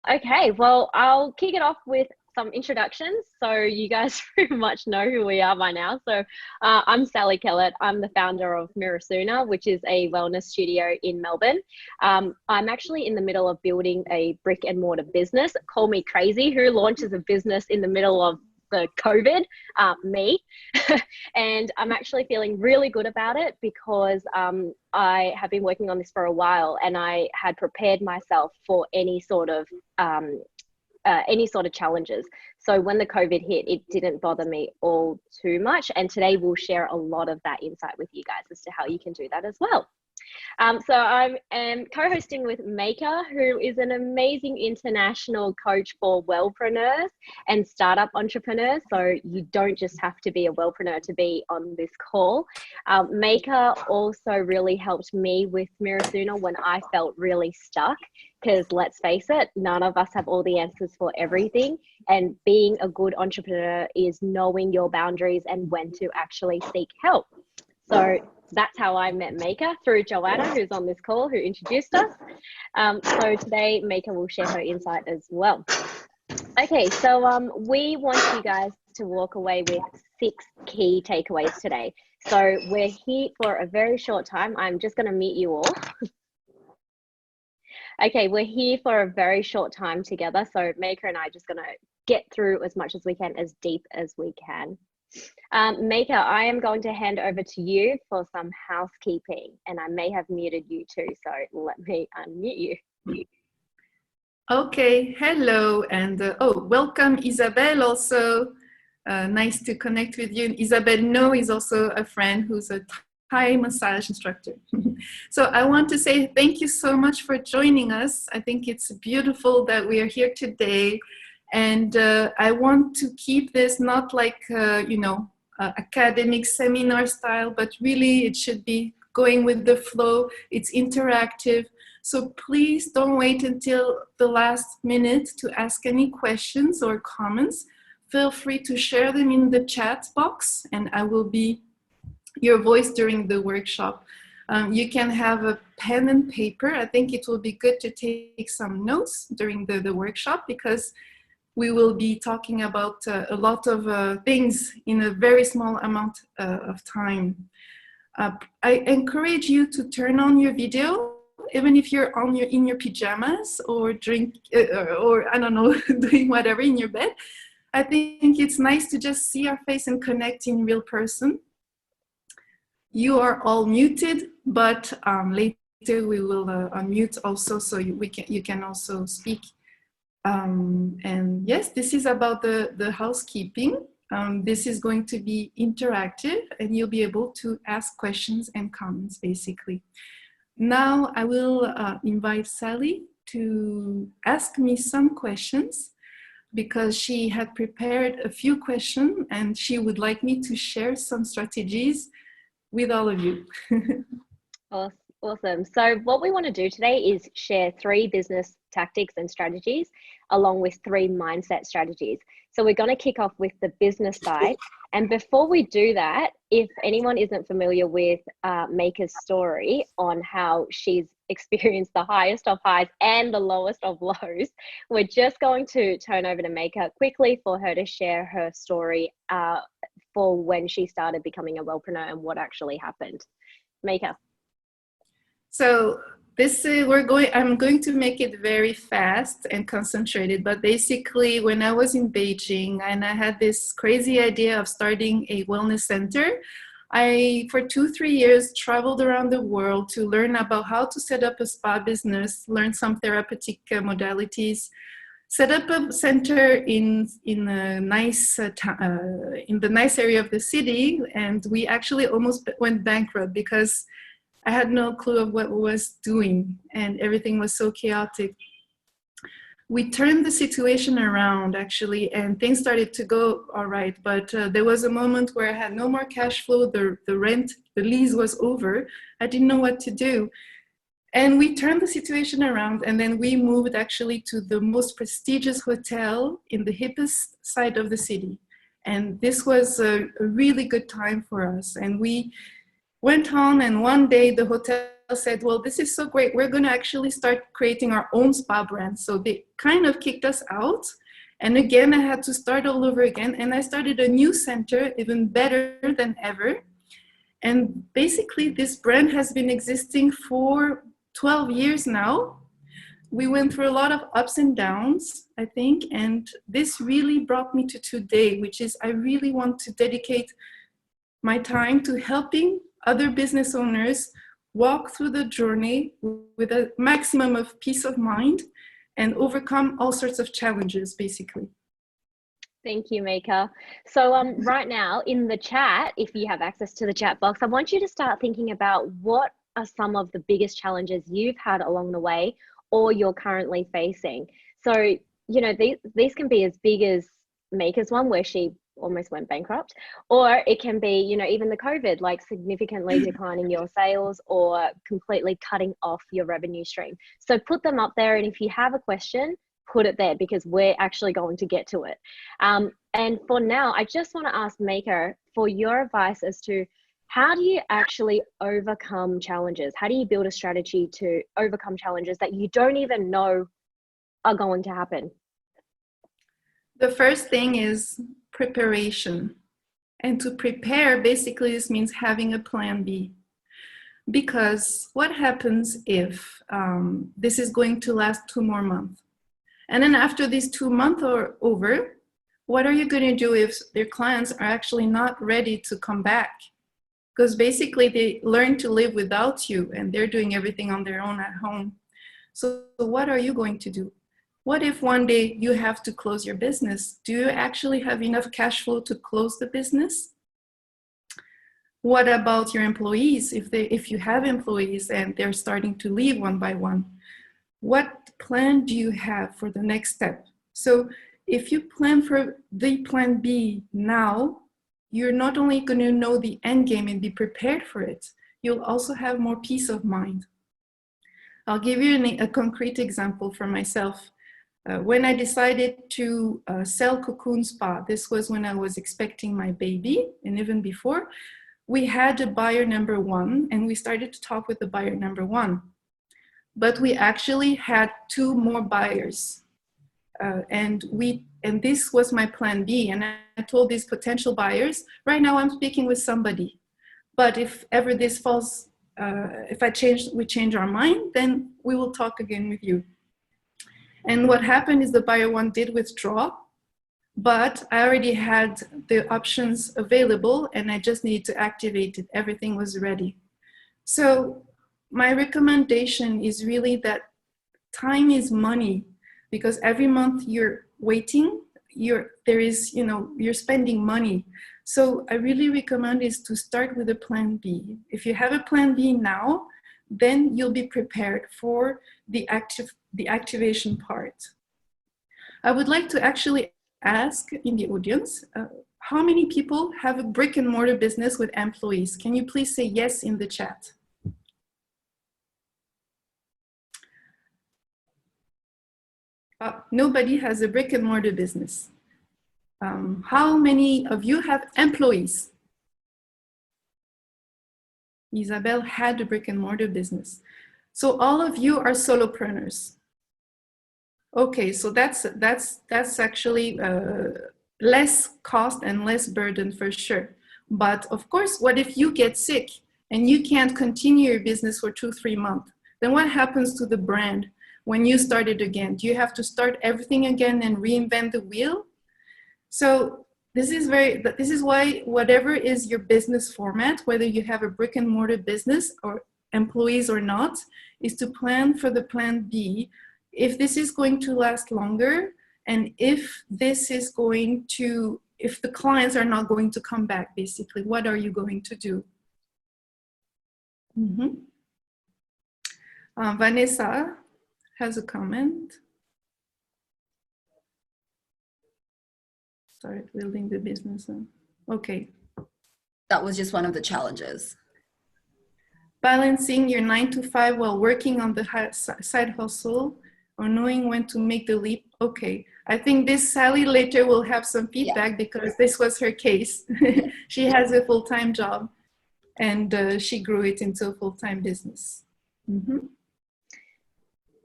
Okay, well, I'll kick it off with some introductions. So you guys pretty much know who we are by now. So I'm Sally Kellett. I'm the founder of Mirosuna, which is a wellness studio in Melbourne. I'm actually in the middle of building a brick and mortar business. Call me crazy. Who launches a business in the middle of the COVID? Me. And I'm actually feeling really good about it because I have been working on this for a while, and I had prepared myself for any sort of challenges. So when the COVID hit, it didn't bother me all too much. And today we'll share a lot of that insight with you guys as to how you can do that as well. So I'm co-hosting with Maika, who is an amazing international coach for wellpreneurs and startup entrepreneurs. So you don't just have to be a wellpreneur to be on this call. Maika also really helped me with Mirosuna when I felt really stuck, because let's face it, none of us have all the answers for everything. And being a good entrepreneur is knowing your boundaries and when to actually seek help. So that's how I met Maika, through Joanna, who's on this call, who introduced us. So today Maika will share her insight as well. Okay, so we want you guys to walk away with 6 key takeaways today. So we're here for a very short time. I'm just going to mute you all. Okay, we're here for a very short time together. So Maika and I are just going to get through as much as we can, as deep as we can. Maika, I am going to hand over to you for some housekeeping, and I may have muted you too, so let me unmute you. Okay, hello, and welcome Isabel also. Nice to connect with you. Isabel No is also a friend who's a Thai massage instructor. So I want to say thank you so much for joining us. I think it's beautiful that we are here today. And I want to keep this not like, academic seminar style, but really it should be going with the flow. It's interactive. So please don't wait until the last minute to ask any questions or comments. Feel free to share them in the chat box, and I will be your voice during the workshop. You can have a pen and paper. I think it will be good to take some notes during the workshop, because we will be talking about a lot of things in a very small amount of time. I encourage you to turn on your video, even if you're in your pajamas or or I don't know, doing whatever in your bed. I think it's nice to just see our face and connect in real person. You are all muted, but later we will unmute also, so you can also speak. And yes, this is about the housekeeping. This is going to be interactive, and you'll be able to ask questions and comments, basically. Now I will invite Sally to ask me some questions, because she had prepared a few questions and she would like me to share some strategies with all of you. Awesome. So what we want to do today is share 3 business tactics and strategies, along with 3 mindset strategies. So we're going to kick off with the business side. And before we do that, if anyone isn't familiar with Maika's story on how she's experienced the highest of highs and the lowest of lows, we're just going to turn over to Maika quickly for her to share her story for when she started becoming a wellpreneur and what actually happened. Maika. So I'm going to make it very fast and concentrated, but basically when I was in Beijing and I had this crazy idea of starting a wellness center, I, for 2-3 years, traveled around the world to learn about how to set up a spa business, learn some therapeutic modalities, set up a center in a nice in the nice area of the city, and we actually almost went bankrupt because I had no clue of what I was doing, and everything was so chaotic. We turned the situation around, actually, and things started to go all right. But there was a moment where I had no more cash flow. The lease was over. I didn't know what to do. And we turned the situation around, and then we moved actually to the most prestigious hotel in the hippest side of the city. And this was a really good time for us. And went on, and one day the hotel said, well, this is so great, we're going to actually start creating our own spa brand. So they kind of kicked us out. And again, I had to start all over again. And I started a new center, even better than ever. And basically, this brand has been existing for 12 years now. We went through a lot of ups and downs, I think. And this really brought me to today, which is I really want to dedicate my time to helping other business owners walk through the journey with a maximum of peace of mind and overcome all sorts of challenges, basically. Thank you, Maika. So right now in the chat, if you have access to the chat box, I want you to start thinking about what are some of the biggest challenges you've had along the way or you're currently facing. So, you know, these can be as big as Maika's one where she almost went bankrupt, or it can be, you know, even the COVID, like significantly declining your sales or completely cutting off your revenue stream. So put them up there, and if you have a question, put it there, because we're actually going to get to it. And for now, I just want to ask Maika for your advice as to how do you actually overcome challenges? How do you build a strategy to overcome challenges that you don't even know are going to happen? The first thing is preparation. And to prepare, basically, this means having a plan B. Because what happens if this is going to last 2 more months? And then after these 2 months are over, what are you going to do if their clients are actually not ready to come back? Because basically they learn to live without you and they're doing everything on their own at home. So what are you going to do? What if one day you have to close your business? Do you actually have enough cash flow to close the business? What about your employees? If you have employees and they're starting to leave one by one, what plan do you have for the next step? So if you plan for the plan B now, you're not only going to know the end game and be prepared for it, you'll also have more peace of mind. I'll give you a concrete example for myself. When I decided to sell Cocoon Spa, this was when I was expecting my baby, and even before, we had a buyer number 1, and we started to talk with the buyer number 1. But we actually had 2 more buyers. And this was my plan B. And I told these potential buyers, right now I'm speaking with somebody. But if ever this falls, if we change our mind, then we will talk again with you. And what happened is the buyer 1 did withdraw, but I already had the options available and I just needed to activate it. Everything was ready. So my recommendation is really that time is money, because every month you're waiting, you're spending money. So I really recommend is to start with a plan B. If you have a plan B now, then you'll be prepared for the activation part. I would like to actually ask in the audience, how many people have a brick and mortar business with employees? Can you please say yes in the chat? Nobody has a brick and mortar business. How many of you have employees? Isabel had a brick and mortar business. So all of you are solopreneurs. Okay, so that's actually less cost and less burden for sure. But of course, what if you get sick and you can't continue your business for 2-3 months? Then what happens to the brand when you start it again? Do you have to start everything again and reinvent the wheel? So this is why whatever is your business format, whether you have a brick and mortar business or employees or not, is to plan for the plan B. If this is going to last longer, and if the clients are not going to come back, basically, what are you going to do? Vanessa has a comment. Start building the business. Okay. That was just one of the challenges. Balancing your 9 to 5 while working on the side hustle, or knowing when to make the leap. Okay, I think this Sally later will have some feedback because this was her case. She has a full-time job. And she grew it into a full-time business. Mm-hmm.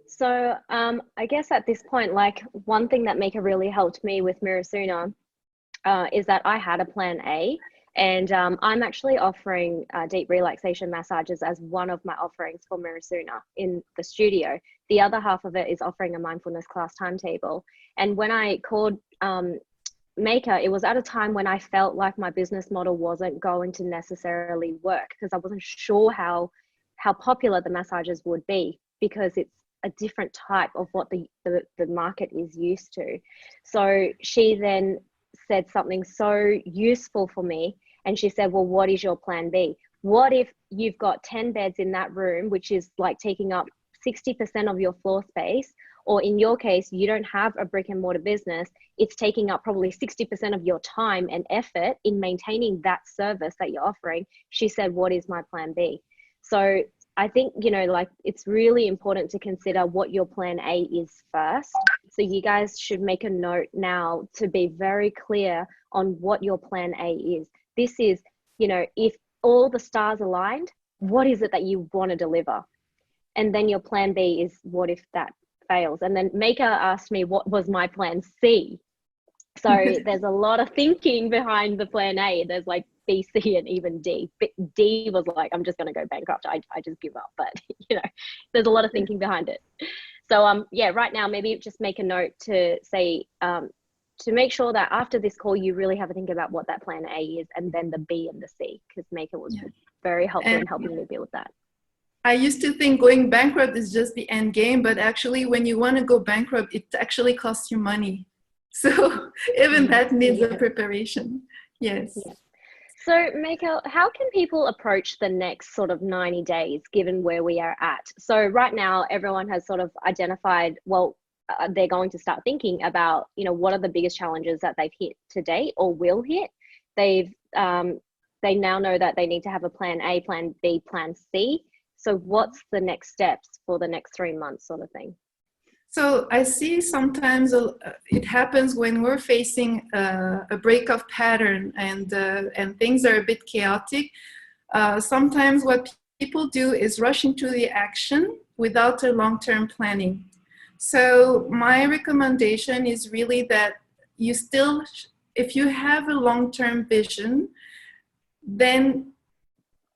So I guess at this point, like one thing that Maika really helped me with Mirosuna is that I had a plan A, and I'm actually offering deep relaxation massages as one of my offerings for Mirosuna in the studio. The other half of it is offering a mindfulness class timetable. And when I called Maika, it was at a time when I felt like my business model wasn't going to necessarily work, because I wasn't sure how popular the massages would be, because it's a different type of what the market is used to. So she then said something so useful for me, and she said, well, what is your plan B? What if you've got 10 beds in that room, which is like taking up 60% of your floor space, or in your case, you don't have a brick and mortar business, it's taking up probably 60% of your time and effort in maintaining that service that you're offering. She said, what is my plan B? So I think, you know, like it's really important to consider what your plan A is first. So you guys should make a note now to be very clear on what your plan A is. This is, you know, if all the stars aligned, what is it that you want to deliver? And then your plan B is what if that fails? And then Maika asked me what was my plan C. So there's a lot of thinking behind the plan A. There's like B, C, and even D. D was like, I'm just going to go bankrupt. I just give up. But, you know, there's a lot of thinking behind it. So, yeah, right now, maybe just make a note to say, to make sure that after this call, you really have a think about what that plan A is, and then the B and the C, because Maika was very helpful in helping me build that. I used to think going bankrupt is just the end game, but actually when you want to go bankrupt, it actually costs you money. So even that needs a preparation. Yes. Yeah. So Maika, how can people approach the next sort of 90 days given where we are at? So right now, everyone has sort of identified, well, they're going to start thinking about, you know, what are the biggest challenges that they've hit to date or will hit. They now know that they need to have a plan A, plan B, plan C. So what's the next steps for the next 3 months sort of thing? So I see sometimes it happens when we're facing a break of pattern and things are a bit chaotic. Sometimes what people do is rush into the action without a long-term planning. So my recommendation is really that you still, if you have a long-term vision, then,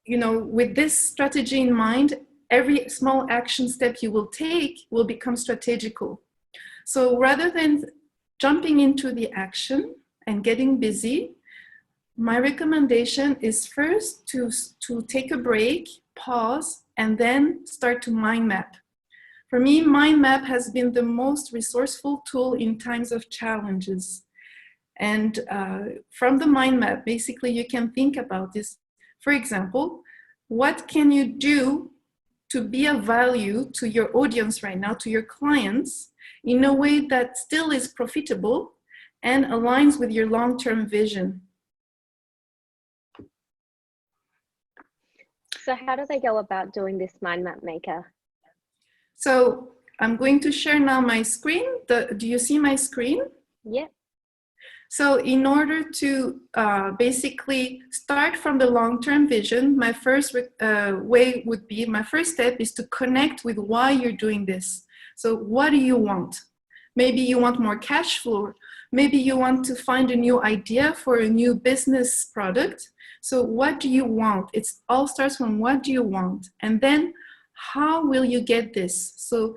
you know, with this strategy in mind, every small action step you will take will become strategical. So rather than jumping into the action and getting busy, my recommendation is first to take a break, pause, and then start to mind map. For me, mind map has been the most resourceful tool in times of challenges. And from the mind map, basically you can think about this. For example, what can you do to be of value to your audience right now, to your clients, in a way that still is profitable and aligns with your long-term vision? So how do they go about doing this mind map, Maika? So I'm going to share now my screen. Do you see my screen? Yeah. So in order to basically start from the long-term vision, my first step is to connect with why you're doing this. So what do you want? Maybe you want more cash flow. Maybe you want to find a new idea for a new business product. So what do you want? It all starts from what do you want? And then how will you get this? So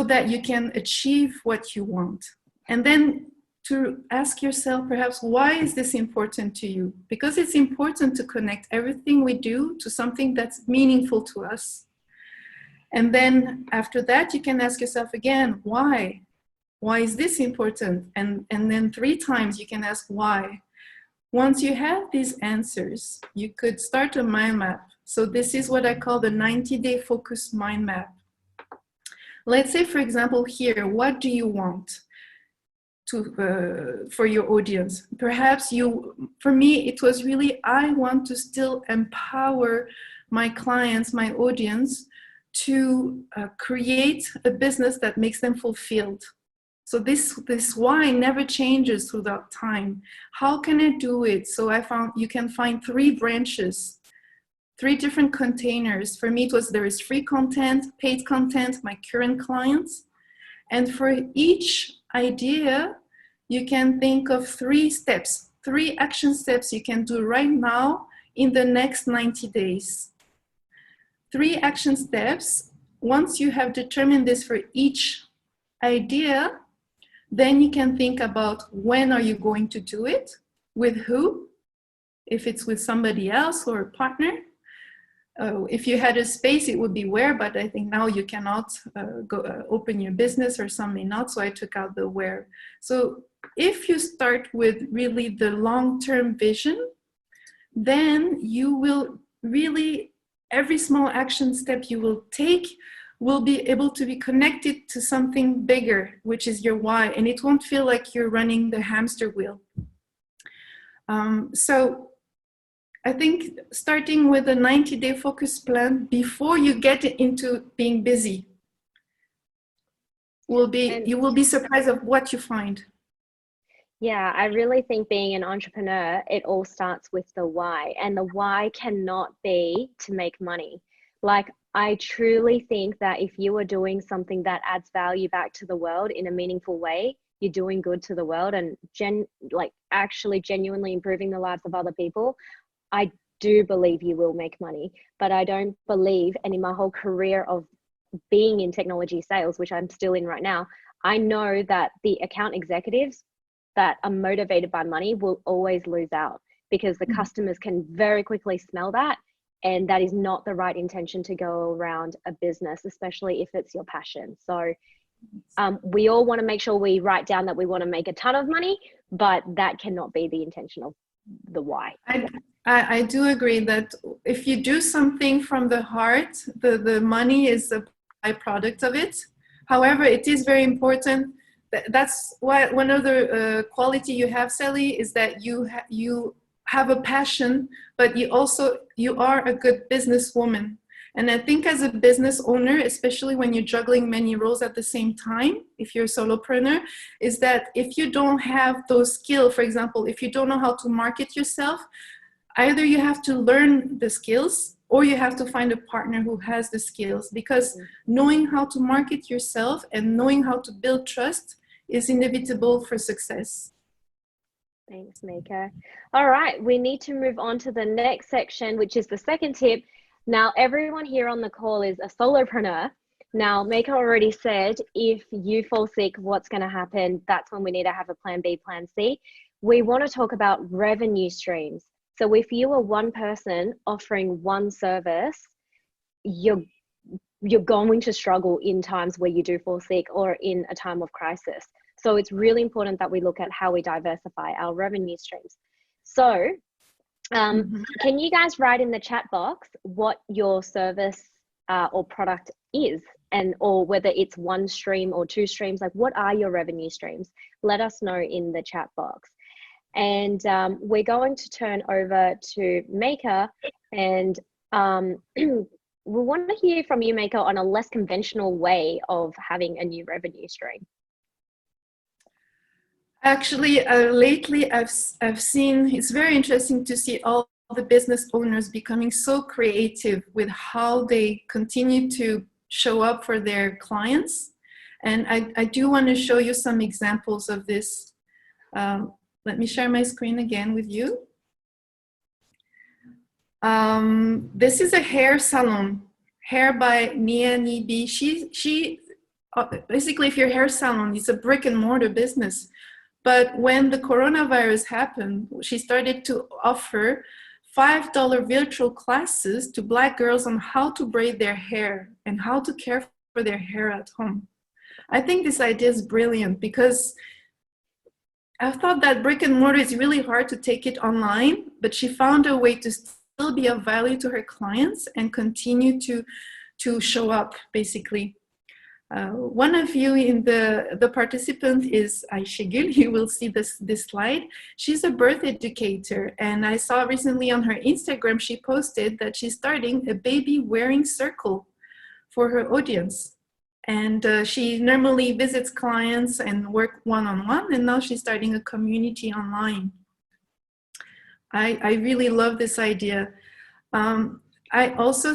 that you can achieve what you want. And then to ask yourself, perhaps, why is this important to you? Because it's important to connect everything we do to something that's meaningful to us. And then after that, you can ask yourself again, why? Why is this important? And then 3 times you can ask why. Once you have these answers, you could start a mind map. So this is what I call the 90-day focus mind map. Let's say, for example, here, what do you want for your audience? Perhaps for me, it was really, I want to still empower my clients, my audience, to create a business that makes them fulfilled. So this why never changes throughout time. How can I do it? So I found you can find 3 branches, 3 different containers. For me, it was there is free content, paid content, my current clients. And for each idea, you can think of 3 steps, 3 action steps you can do right now in the next 90 days. 3 action steps. Once you have determined this for each idea, then you can think about when are you going to do it, with who, if it's with somebody else or a partner. If you had a space, it would be where, but I think now you cannot open your business, or some may not, so I took out the where. So if you start with really the long-term vision, then you will really, every small action step you will take will be able to be connected to something bigger, which is your why, and it won't feel like you're running the hamster wheel. So I think starting with a 90-day focus plan before you get into being busy you will be surprised of what you find. Yeah, I really think being an entrepreneur, it all starts with the why, and the why cannot be to make money. Like, I truly think that if you are doing something that adds value back to the world in a meaningful way, you're doing good to the world and actually genuinely improving the lives of other people. I do believe you will make money, but I don't believe, and in my whole career of being in technology sales, which I'm still in right now, I know that the account executives that are motivated by money will always lose out, because the customers can very quickly smell that, and that is not the right intention to go around a business, especially if it's your passion. So we all want to make sure we write down that we want to make a ton of money, but that cannot be the intention of the why. I do agree that if you do something from the heart, the money is a byproduct of it. However, it is very important. That's why one of the quality you have, Sally, is that you have a passion, but you are a good businesswoman. And I think as a business owner, especially when you're juggling many roles at the same time, if you're a solopreneur, is that if you don't have those skills, for example, if you don't know how to market yourself, either you have to learn the skills or you have to find a partner who has the skills, because knowing how to market yourself and knowing how to build trust is inevitable for success. Thanks, Maika. All right, we need to move on to the next section, which is the second tip. Now, everyone here on the call is a solopreneur. Now, Maika already said, if you fall sick, what's going to happen? That's when we need to have a plan B, plan C. We want to talk about revenue streams. So if you are one person offering one service, you're going to struggle in times where you do fall sick or in a time of crisis. So it's really important that we look at how we diversify our revenue streams. So can you guys write in the chat box what your service or product is, or whether it's one stream or 2 streams? Like, what are your revenue streams? Let us know in the chat box. And we're going to turn over to Maika, and we want to hear from you, Maika, on a less conventional way of having a new revenue stream. Actually, lately I've seen, it's very interesting to see all the business owners becoming so creative with how they continue to show up for their clients. And I do want to show you some examples of this. Let me share my screen again with you. This is a hair salon, Hair by Nia Nibi. She basically, if your hair salon, it's a brick and mortar business. But when the coronavirus happened, she started to offer $5 virtual classes to Black girls on how to braid their hair and how to care for their hair at home. I think this idea is brilliant, because I thought that brick and mortar is really hard to take it online, but she found a way to still be of value to her clients and continue to show up, basically. One of you in the participant is Aishegül. You will see this slide. She's a birth educator, and I saw recently on her Instagram she posted that she's starting a baby wearing circle for her audience. And she normally visits clients and work one-on-one, and now she's starting a community online. I really love this idea. I also,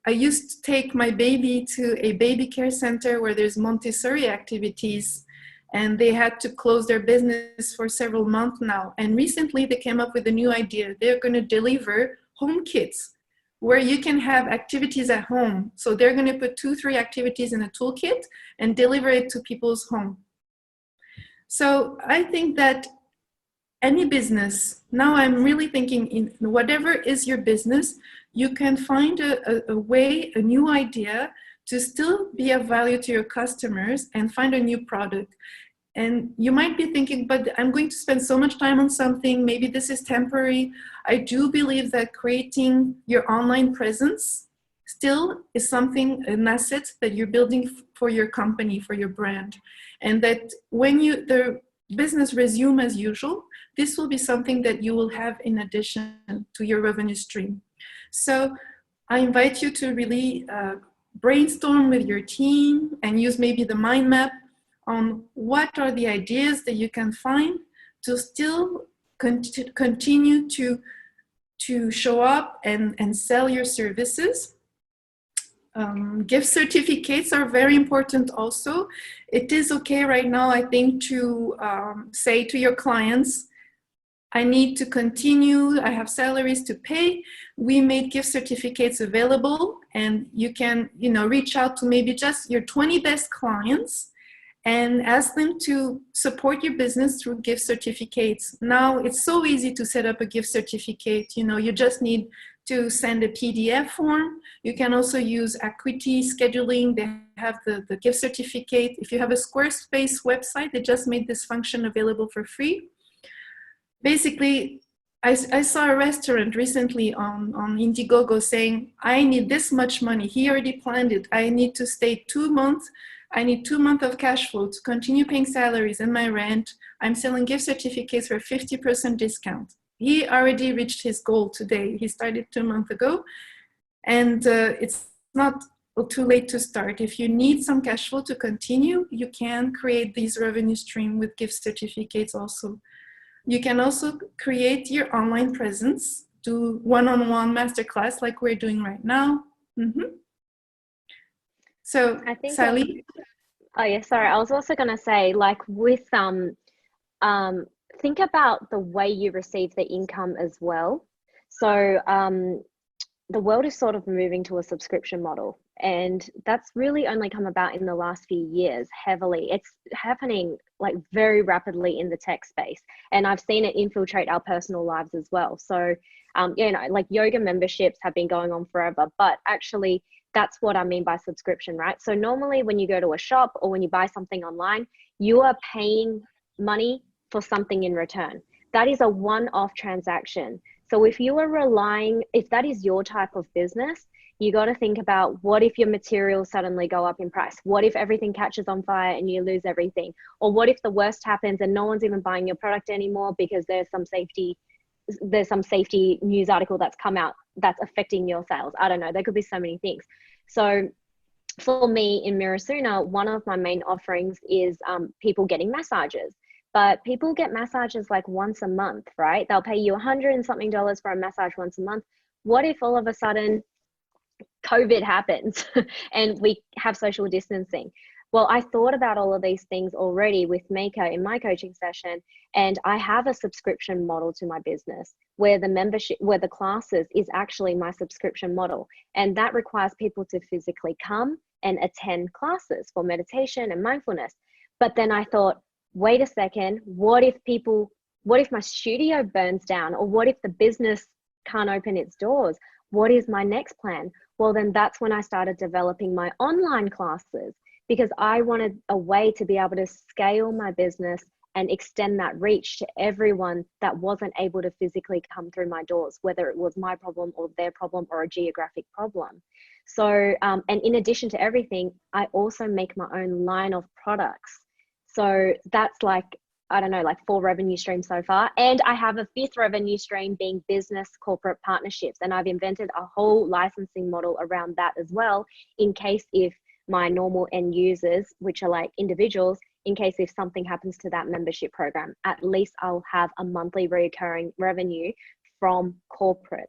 I used to take my baby to a baby care center where there's Montessori activities, and they had to close their business for several months now. And recently they came up with a new idea. They're going to deliver home kits where you can have activities at home. So they're going to put 2-3 activities in a toolkit and deliver it to people's home. So I think that any business, now I'm really thinking in whatever is your business, you can find a way, a new idea to still be of value to your customers and find a new product. And you might be thinking, but I'm going to spend so much time on something, maybe this is temporary. I do believe that creating your online presence still is something, an asset that you're building for your company, for your brand. And that when the business resume as usual, this will be something that you will have in addition to your revenue stream. So I invite you to really brainstorm with your team and use maybe the mind map on what are the ideas that you can find to still continue to show up and sell your services. Gift certificates are very important also. It is okay right now, I think, to say to your clients, I need to continue, I have salaries to pay. We made gift certificates available, and you can, reach out to maybe just your 20 best clients and ask them to support your business through gift certificates. Now, it's so easy to set up a gift certificate. You just need to send a PDF form. You can also use Acuity scheduling. They have the gift certificate. If you have a Squarespace website, they just made this function available for free. Basically, I saw a restaurant recently on Indiegogo saying, I need this much money. He already planned it. I need to stay 2 months. I need 2 months of cash flow to continue paying salaries and my rent. I'm selling gift certificates for 50% discount. He already reached his goal today. He started 2 months ago. And it's not too late to start. If you need some cash flow to continue, you can create these revenue stream with gift certificates also. You can also create your online presence, do one-on-one masterclass like we're doing right now. So, I think Sally? Oh yeah, sorry. I was also going to say, like with think about the way you receive the income as well. So the world is sort of moving to a subscription model, and that's really only come about in the last few years heavily. It's happening like very rapidly in the tech space, and I've seen it infiltrate our personal lives as well. So like yoga memberships have been going on forever, but actually that's what I mean by subscription, right? So normally when you go to a shop or when you buy something online, you are paying money for something in return. That is a one-off transaction. So if you are if that is your type of business, you got to think about, what if your materials suddenly go up in price? What if everything catches on fire and you lose everything? Or what if the worst happens and no one's even buying your product anymore because there's some safety news article that's come out that's affecting your sales? I don't know. There could be so many things. So for me in Mirosuna, one of my main offerings is people getting massages. But people get massages like once a month, right? They'll pay you $100 and something for a massage once a month. What if all of a sudden COVID happens and we have social distancing? Well, I thought about all of these things already with Maika in my coaching session, and I have a subscription model to my business where the classes is actually my subscription model. And that requires people to physically come and attend classes for meditation and mindfulness. But then I thought, wait a second, what if my studio burns down, or what if the business can't open its doors? What is my next plan? Well, then that's when I started developing my online classes, because I wanted a way to be able to scale my business and extend that reach to everyone that wasn't able to physically come through my doors, whether it was my problem or their problem or a geographic problem. So, and in addition to everything, I also make my own line of products. So that's like, I don't know, like 4 revenue streams so far. And I have a 5th revenue stream being business corporate partnerships. And I've invented a whole licensing model around that as well, in case if my normal end users, which are like individuals, in case if something happens to that membership program, at least I'll have a monthly recurring revenue from corporates.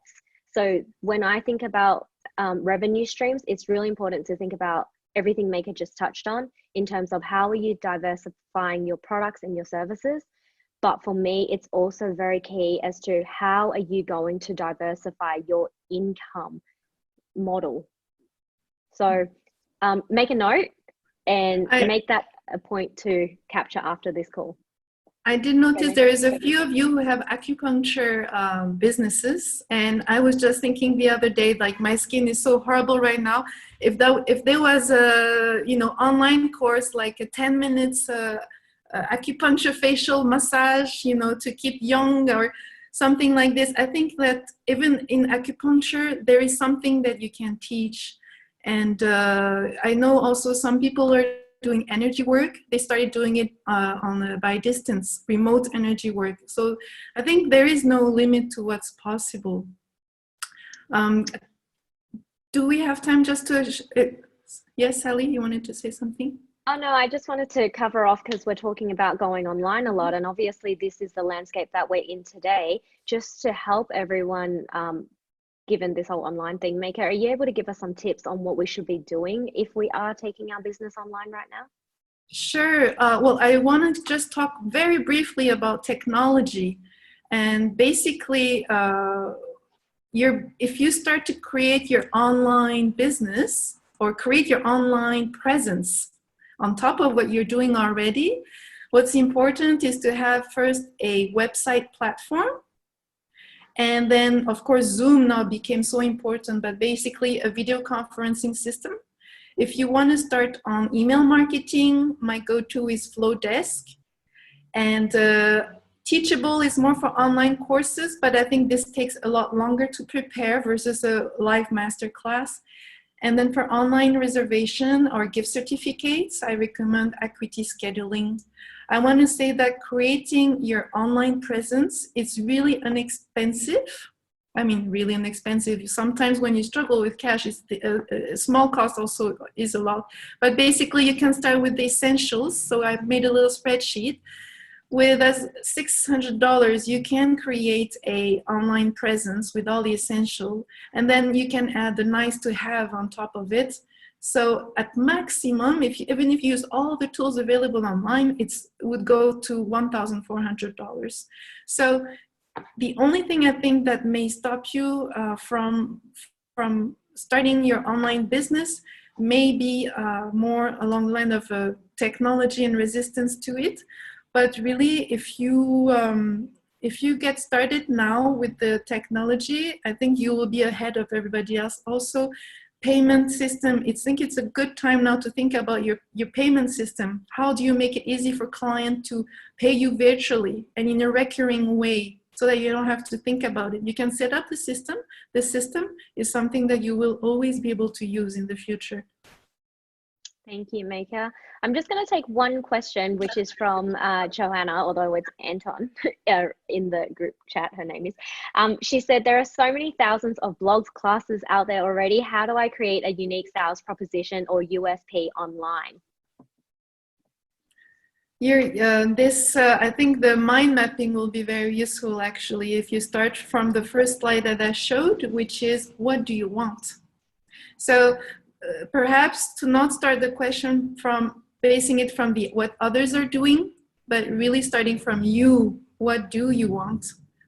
So when I think about revenue streams, it's really important to think about everything Maika just touched on in terms of how are you diversifying your products and your services. But for me, it's also very key as to how are you going to diversify your income model. So make a note and make that a point to capture after this call. I did notice there is a few of you who have acupuncture businesses, and I was just thinking the other day, like my skin is so horrible right now. If there was a online course, like a 10 minutes acupuncture facial massage, to keep young or something like this, I think that even in acupuncture there is something that you can teach. And I know also some people are doing energy work. They started doing it by distance, remote energy work. So I think there is no limit to what's possible. Do we have time just to, yes, Sally, you wanted to say something? Oh no, I just wanted to cover off because we're talking about going online a lot, and obviously this is the landscape that we're in today, just to help everyone given this whole online thing. Maika, are you able to give us some tips on what we should be doing if we are taking our business online right now? Sure. Well, I want to just talk very briefly about technology. And basically, if you start to create your online business or create your online presence on top of what you're doing already, what's important is to have first a website platform. And then, of course, Zoom now became so important, but basically a video conferencing system. If you want to start on email marketing, my go-to is Flowdesk. And Teachable is more for online courses, but I think this takes a lot longer to prepare versus a live masterclass. And then for online reservation or gift certificates, I recommend Acuity Scheduling. I want to say that creating your online presence is really inexpensive. I mean, really inexpensive. Sometimes when you struggle with cash, it's a small cost also is a lot. But basically, you can start with the essentials. So I've made a little spreadsheet. With $600, you can create a online presence with all the essential, and then you can add the nice to have on top of it. So at maximum, even if you use all the tools available online, it would go to $1,400. So the only thing I think that may stop you from starting your online business may be more along the line of technology and resistance to it. But really, if you get started now with the technology, I think you will be ahead of everybody else. Also, payment system, I think it's a good time now to think about your payment system. How do you make it easy for client to pay you virtually and in a recurring way so that you don't have to think about it? You can set up the system. The system is something that you will always be able to use in the future. Thank you, Maika. I'm just going to take one question, which is from Joanna, although it's Anton in the group chat, her name is. She said, there are so many thousands of blogs, classes out there already. How do I create a unique sales proposition or USP online? I think the mind mapping will be very useful, actually, if you start from the first slide that I showed, which is, what do you want? So perhaps to not start the question from basing it from what others are doing, but really starting from you. What do you want?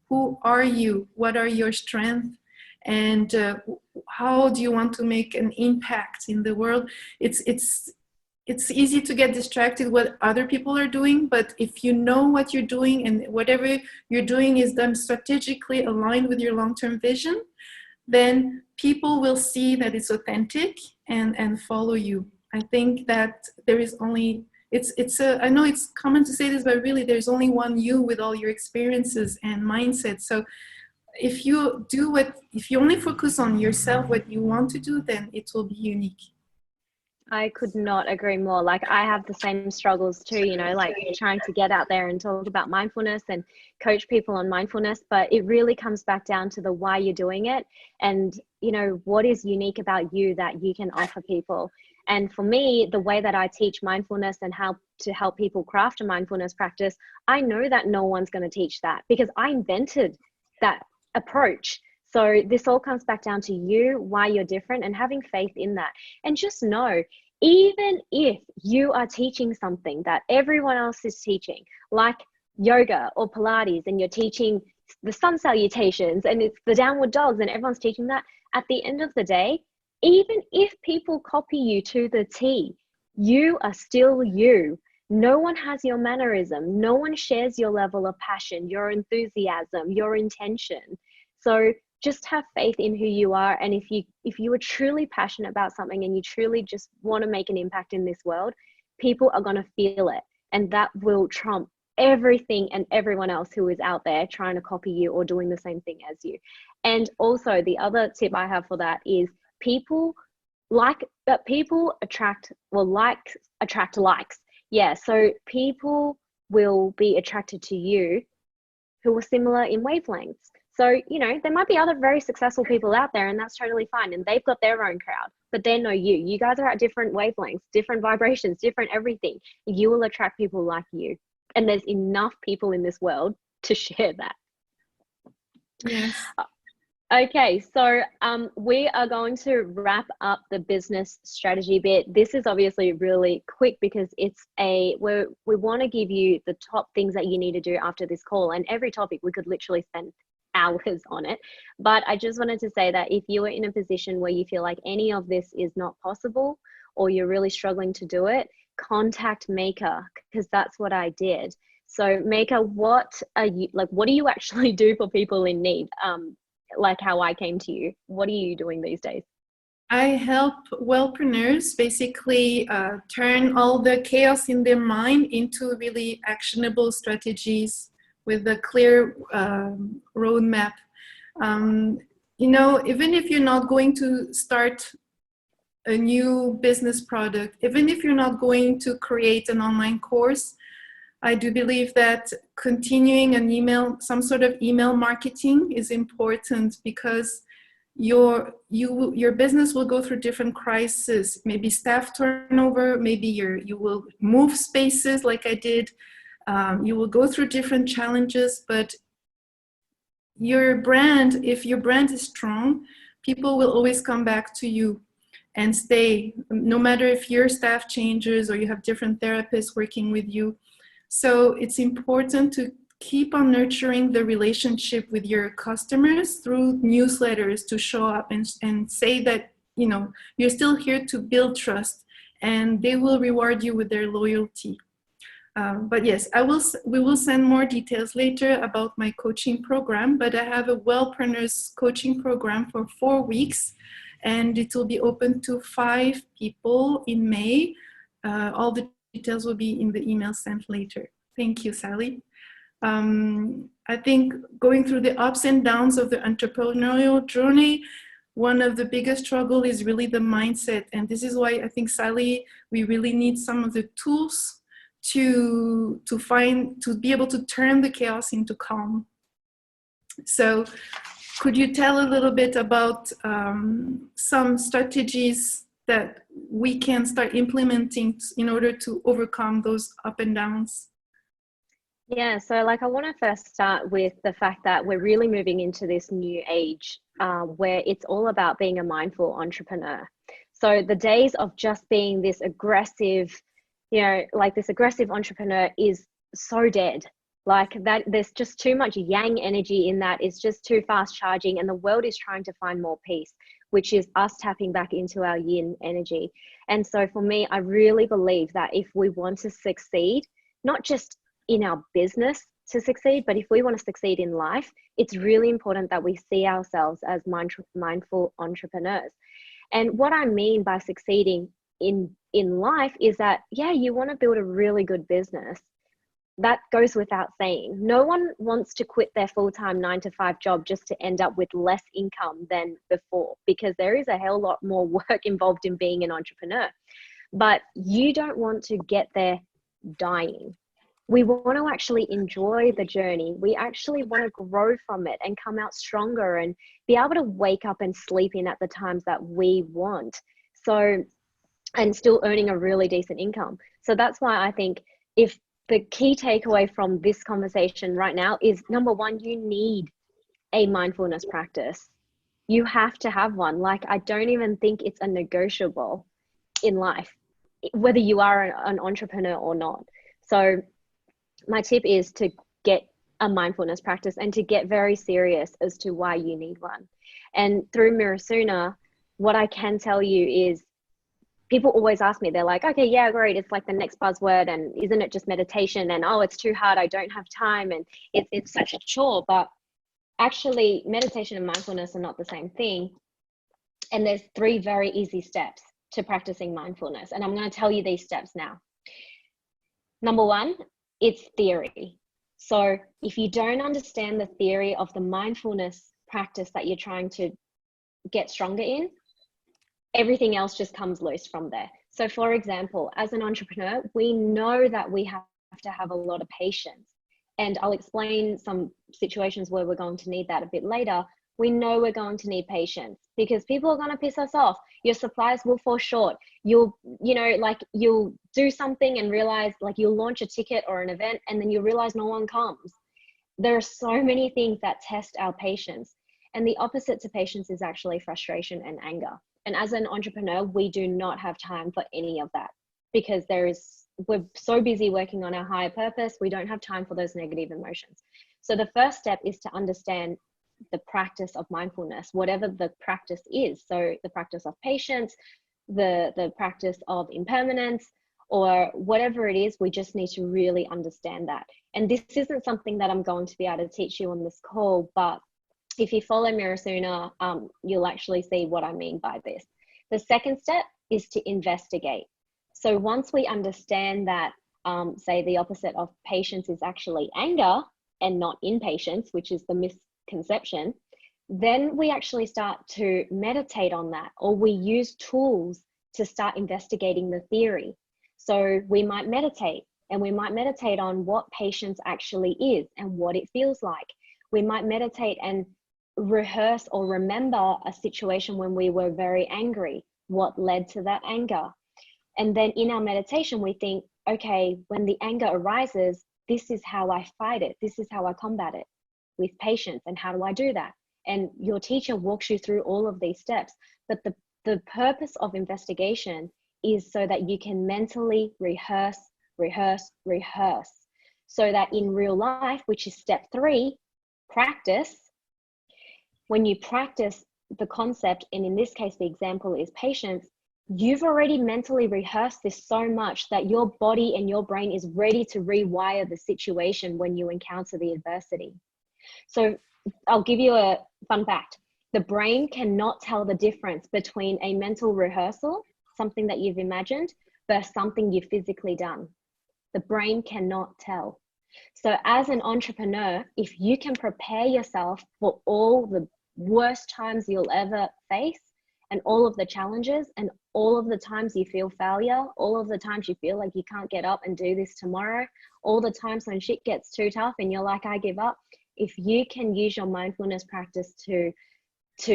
Who are you? What are your strengths? And how do you want to make an impact in the world? It's easy to get distracted what other people are doing, but if you know what you're doing and whatever you're doing is done strategically aligned with your long-term vision, then people will see that it's authentic and follow you. I think that there is only, I know it's common to say this, but really there's only one you with all your experiences and mindset. So if you only focus on yourself, what you want to do, then it will be unique. I could not agree more. Like, I have the same struggles too, you know, like trying to get out there and talk about mindfulness and coach people on mindfulness, but it really comes back down to the why you're doing it and, you know, what is unique about you that you can offer people. And for me, the way that I teach mindfulness and how to help people craft a mindfulness practice, I know that no one's going to teach that because I invented that approach. So this all comes back down to you, why you're different, and having faith in that. And just know, even if you are teaching something that everyone else is teaching, like yoga or Pilates, and you're teaching the sun salutations and it's the downward dogs and everyone's teaching that, at the end of the day, even if people copy you to the T, you are still you. No one has your mannerism. No one shares your level of passion, your enthusiasm, your intention. So just have faith in who you are. And if you are truly passionate about something and you truly just want to make an impact in this world, people are going to feel it. And that will trump everything and everyone else who is out there trying to copy you or doing the same thing as you. And also the other tip I have for that is people attract likes. Yeah, so people will be attracted to you who are similar in wavelengths. So, there might be other very successful people out there, and that's totally fine. And they've got their own crowd, but they're no you. You guys are at different wavelengths, different vibrations, different everything. You will attract people like you. And there's enough people in this world to share that. Yes. Okay, so we are going to wrap up the business strategy bit. This is obviously really quick because we want to give you the top things that you need to do after this call. And every topic we could literally spend hours on it. But I just wanted to say that if you are in a position where you feel like any of this is not possible or you're really struggling to do it, contact Maika, because that's what I did. So Maika, what do you actually do for people in need? Like how I came to you. What are you doing these days? I help wellpreneurs basically turn all the chaos in their mind into really actionable strategies with a clear roadmap. Even if you're not going to start a new business product, even if you're not going to create an online course, I do believe that continuing some sort of email marketing is important because your business will go through different crises, maybe staff turnover, maybe you will move spaces like I did. You will go through different challenges, but if your brand is strong, people will always come back to you and stay, no matter if your staff changes or you have different therapists working with you. So it's important to keep on nurturing the relationship with your customers through newsletters, to show up and say that, you're still here to build trust, and they will reward you with their loyalty. But yes, we will send more details later about my coaching program, but I have a Wellpreneurs coaching program for 4 weeks, and it will be open to 5 people in May. All the details will be in the email sent later. Thank you, Sally. I think going through the ups and downs of the entrepreneurial journey, one of the biggest struggle is really the mindset. And this is why I think, Sally, we really need some of the tools to be able to turn the chaos into calm. So could you tell a little bit about some strategies that we can start implementing in order to overcome those up and downs? Yeah, so I want to first start with the fact that we're really moving into this new age where it's all about being a mindful entrepreneur. So the days of just being this aggressive, this aggressive entrepreneur is so dead. Like that, there's just too much yang energy in that. It's just too fast charging, and the world is trying to find more peace, which is us tapping back into our yin energy. And so for me, I really believe that if we want to succeed, not just in our business to succeed, but if we want to succeed in life, it's really important that we see ourselves as mindful entrepreneurs. And what I mean by succeeding in life is that, you want to build a really good business. That goes without saying. No one wants to quit their full-time 9-to-5 job just to end up with less income than before, because there is a hell lot more work involved in being an entrepreneur. But you don't want to get there dying. We want to actually enjoy the journey. We actually want to grow from it and come out stronger and be able to wake up and sleep in at the times that we want. So and still earning a really decent income. So that's why I think if the key takeaway from this conversation right now is, number one, you need a mindfulness practice. You have to have one. Like, I don't even think it's a negotiable in life, whether you are an entrepreneur or not. So my tip is to get a mindfulness practice and to get very serious as to why you need one. And through Mirosuna, what I can tell you is, people always ask me, they're like, okay, yeah, great, it's like the next buzzword, and isn't it just meditation, and oh, it's too hard, I don't have time, and it's such a chore. But actually, meditation and mindfulness are not the same thing. And there's 3 very easy steps to practicing mindfulness, and I'm going to tell you these steps now. Number 1, it's theory. So if you don't understand the theory of the mindfulness practice that you're trying to get stronger in, everything else just comes loose from there. So for example, as an entrepreneur, we know that we have to have a lot of patience. And I'll explain some situations where we're going to need that a bit later. We know we're going to need patience because people are going to piss us off. Your supplies will fall short. You'll do something and realize, like, you'll launch a ticket or an event and then you realize no one comes. There are so many things that test our patience. And the opposite to patience is actually frustration and anger. And as an entrepreneur, we do not have time for any of that because we're so busy working on our higher purpose. We don't have time for those negative emotions. So the first step is to understand the practice of mindfulness, whatever the practice is. So the practice of patience, the practice of impermanence, or whatever it is, we just need to really understand that. And this isn't something that I'm going to be able to teach you on this call, but if you follow Mirosuna, you'll actually see what I mean by this. The second step is to investigate. So once we understand that, say the opposite of patience is actually anger and not impatience, which is the misconception, then we actually start to meditate on that, or we use tools to start investigating the theory. So we might meditate, and we might meditate on what patience actually is and what it feels like. We might meditate and rehearse or remember a situation when we were very angry, what led to that anger. And then in our meditation, we think, okay, when the anger arises, this is how I fight it. This is how I combat it with patience. And how do I do that? And your teacher walks you through all of these steps. But the purpose of investigation is so that you can mentally rehearse, so that in real life, which is step 3, practice. When you practice the concept, and in this case, the example is patience, you've already mentally rehearsed this so much that your body and your brain is ready to rewire the situation when you encounter the adversity. So I'll give you a fun fact. The brain cannot tell the difference between a mental rehearsal, something that you've imagined, versus something you've physically done. The brain cannot tell. So as an entrepreneur, if you can prepare yourself for all the worst times you'll ever face, and all of the challenges, and all of the times you feel failure, all of the times you feel like you can't get up and do this tomorrow, all the times when shit gets too tough and you're like, I give up. If you can use your mindfulness practice to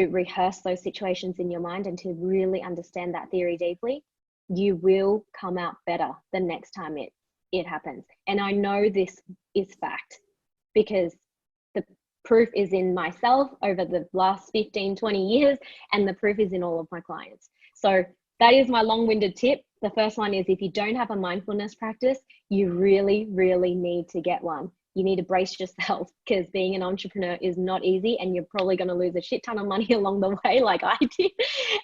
rehearse those situations in your mind and to really understand that theory deeply, you will come out better the next time it happens. And I know this is fact because the proof is in myself over the last 15, 20 years, and the proof is in all of my clients. So that is my long-winded tip. The first one is, if you don't have a mindfulness practice, you really, really need to get one. You need to brace yourself because being an entrepreneur is not easy, and you're probably going to lose a shit ton of money along the way like I did.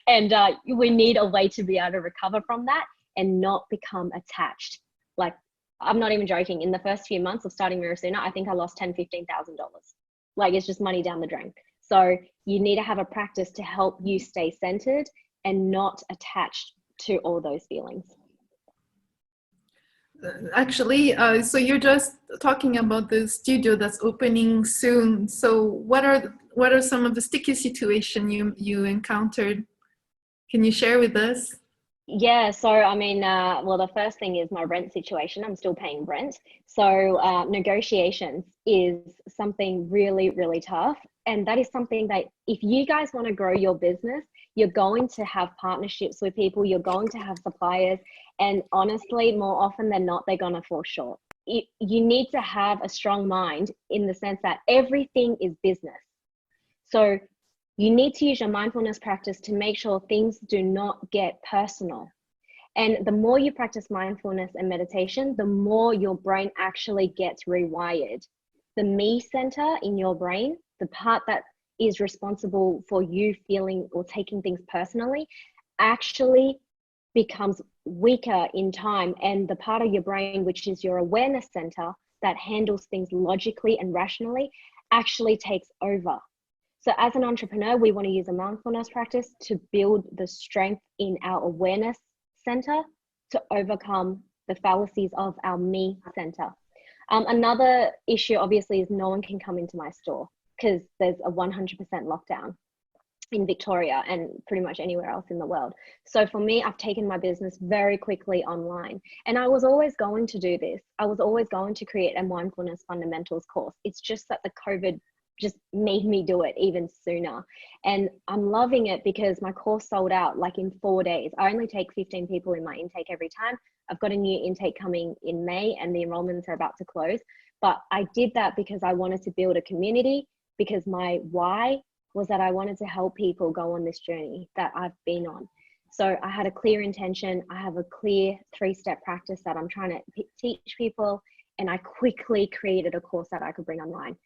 And we need a way to be able to recover from that and not become attached. Like, I'm not even joking. In the first few months of starting Mirosuna, I think I lost $10,000, $15,000. Like, it's just money down the drain. So you need to have a practice to help you stay centered and not attached to all those feelings. Actually, so you're just talking about the studio that's opening soon. So what are some of the sticky situations you encountered? Can you share with us? Yeah, so I mean, well, the first thing is my rent situation. I'm still paying rent. So negotiations is something really, really tough. And that is something that if you guys want to grow your business, you're going to have partnerships with people, you're going to have suppliers, and honestly, more often than not, they're going to fall short. You need to have a strong mind in the sense that everything is business. So you need to use your mindfulness practice to make sure things do not get personal. And the more you practice mindfulness and meditation, the more your brain actually gets rewired. The me center in your brain, the part that is responsible for you feeling or taking things personally, actually becomes weaker in time. And the part of your brain, which is your awareness center that handles things logically and rationally, actually takes over. So as an entrepreneur, we want to use a mindfulness practice to build the strength in our awareness center to overcome the fallacies of our me center. Another issue obviously is no one can come into my store because there's a 100% lockdown in Victoria and pretty much anywhere else in the world. So for me, I've taken my business very quickly online, and I was always going to do this. I was always going to create a mindfulness fundamentals course. It's just that the COVID just made me do it even sooner. And I'm loving it because my course sold out like in 4 days. I only take 15 people in my intake every time. I've got a new intake coming in May and the enrollments are about to close. But I did that because I wanted to build a community, because my why was that I wanted to help people go on this journey that I've been on. So I had a clear intention. I have a clear 3-step practice that I'm trying to teach people. And I quickly created a course that I could bring online.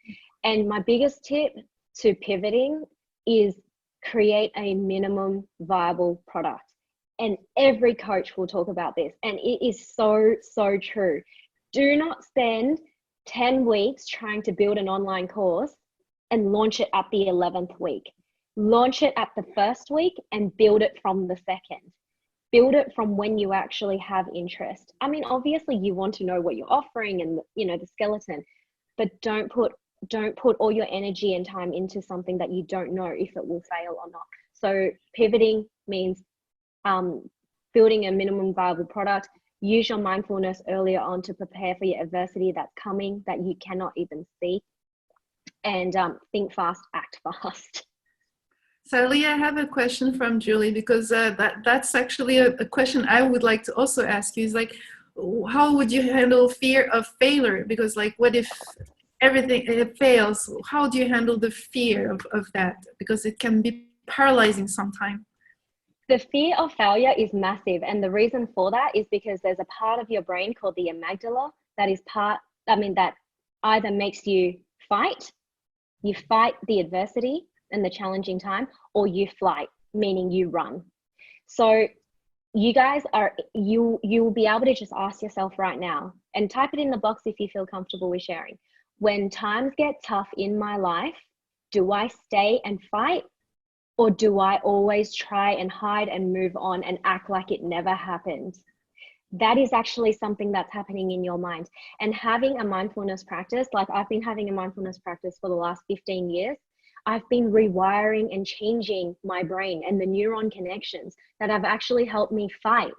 And my biggest tip to pivoting is create a minimum viable product. And every coach will talk about this. And it is so, so true. Do not spend 10 weeks trying to build an online course and launch it at the 11th week. Launch it at the first week and build it from the second. Build it from when you actually have interest. I mean, obviously you want to know what you're offering and, you know, the skeleton, but don't put all your energy and time into something that you don't know if it will fail or not. So pivoting means building a minimum viable product. Use your mindfulness earlier on to prepare for your adversity that's coming that you cannot even see. And think fast, act fast. Sally, I have a question from Julie, because that's actually a question I would like to also ask you. Is like, how would you handle fear of failure? Because like, what if everything fails? How do you handle the fear of that? Because it can be paralyzing sometimes. The fear of failure is massive. And the reason for that is because there's a part of your brain called the amygdala that either makes you fight the adversity and the challenging time, or you flight, meaning you run. So you guys you'll be able to just ask yourself right now and type it in the box if you feel comfortable with sharing. When times get tough in my life, do I stay and fight, or do I always try and hide and move on and act like it never happened? That is actually something that's happening in your mind. And having a mindfulness practice, like I've been having a mindfulness practice for the last 15 years, I've been rewiring and changing my brain and the neuron connections that have actually helped me fight.